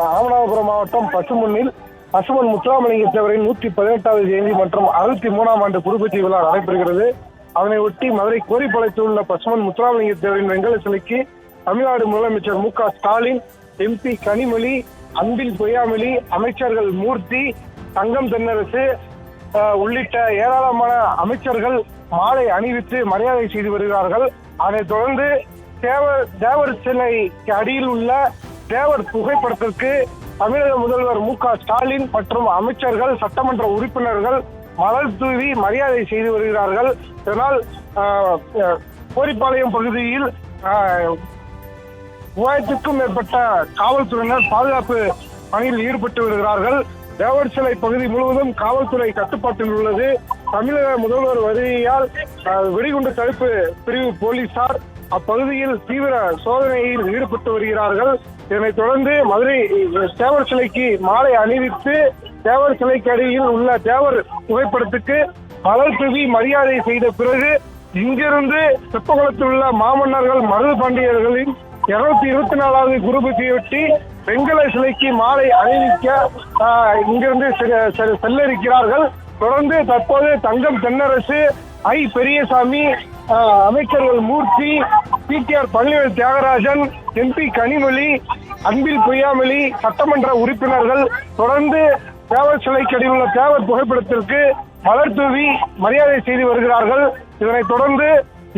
ராமநாதபுரம் மாவட்டம் பசுமண்ணில் பசுமன் முத்துராமலிங்க தேவரின் 118வது ஜெயந்தி மற்றும் 63ஆம் ஆண்டு குருபூஜை விழா நடைபெறுகிறது. அதனை ஒட்டி மதுரை கோரிப்பாளையத்தில் உள்ள பசுமன் முத்துராமலிங்க தேவரின் வெங்கல சிலைக்கு தமிழ்நாடு முதலமைச்சர் மு.க.ஸ்டாலின், MP கனிமொழி, அன்பில் பொய்யாமொழி, அமைச்சர்கள் மூர்த்தி, தங்கம் தென்னரசு உள்ளிட்ட ஏராளமான அமைச்சர்கள் மாலை அணிவித்து மரியாதை செய்து வருகிறார்கள். அதனைத் தொடர்ந்து தேவர் சிலைக்கு அடியில் உள்ள தேவர் புகைப்படத்திற்கு தமிழக முதல்வர் மு.க.ஸ்டாலின் மற்றும் அமைச்சர்கள், சட்டமன்ற உறுப்பினர்கள் மலர் தூவி மரியாதை செய்து வருகிறார்கள். இதனால் கோரிப்பாளையம் பகுதியில் 3000க்கும் மேற்பட்ட காவல்துறையினர் பாதுகாப்பு பணியில் ஈடுபட்டு வருகிறார்கள். தேவர் சிலை பகுதி முழுவதும் காவல்துறை கட்டுப்பாட்டில் உள்ளது. தமிழக முதல்வர் வருகையால் வெடிகுண்டு தடுப்பு பிரிவு போலீசார் அப்பகுதியில் தீவிர சோதனையில் ஈடுபட்டு வருகிறார்கள். இதனைத் தொடர்ந்து மதுரை தேவர் சிலைக்கு மாலை அணிவித்து தேவர் சிலைக்கு அடியில் உள்ள தேவர் புகைப்படத்துக்கு மலர் தூவி மரியாதை செய்த பிறகு இங்கிருந்து தெப்பகுளத்தில் உள்ள மாமன்னர்கள் மருது பாண்டியர்களின் 224வது குருபூஜையொட்டி வெங்கல சிலைக்கு மாலை அணிவிக்க இங்கிருந்து செல்ல இருக்கிறார்கள். தொடர்ந்து தற்போது தங்கம் தென்னரசு, ஐ. பெரியசாமி, அமைச்சர்கள் மூர்த்தி, PTR பழனிவேல் தியாகராஜன், MP கனிமொழி, அன்பில் பொய்யாமொழி, சட்டமன்ற உறுப்பினர்கள் தொடர்ந்து தேவர் சிலைக்கடியில் உள்ள தேவர் புகைப்படத்திற்கு மலர் தூவி மரியாதை செய்து வருகிறார்கள். இதனைத் தொடர்ந்து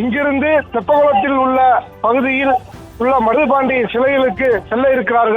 இங்கிருந்து தெப்பகுளத்தில் உள்ள பகுதியில் உள்ள மருதுபாண்டிய சிலைகளுக்கு செல்ல இருக்கிறார்கள்.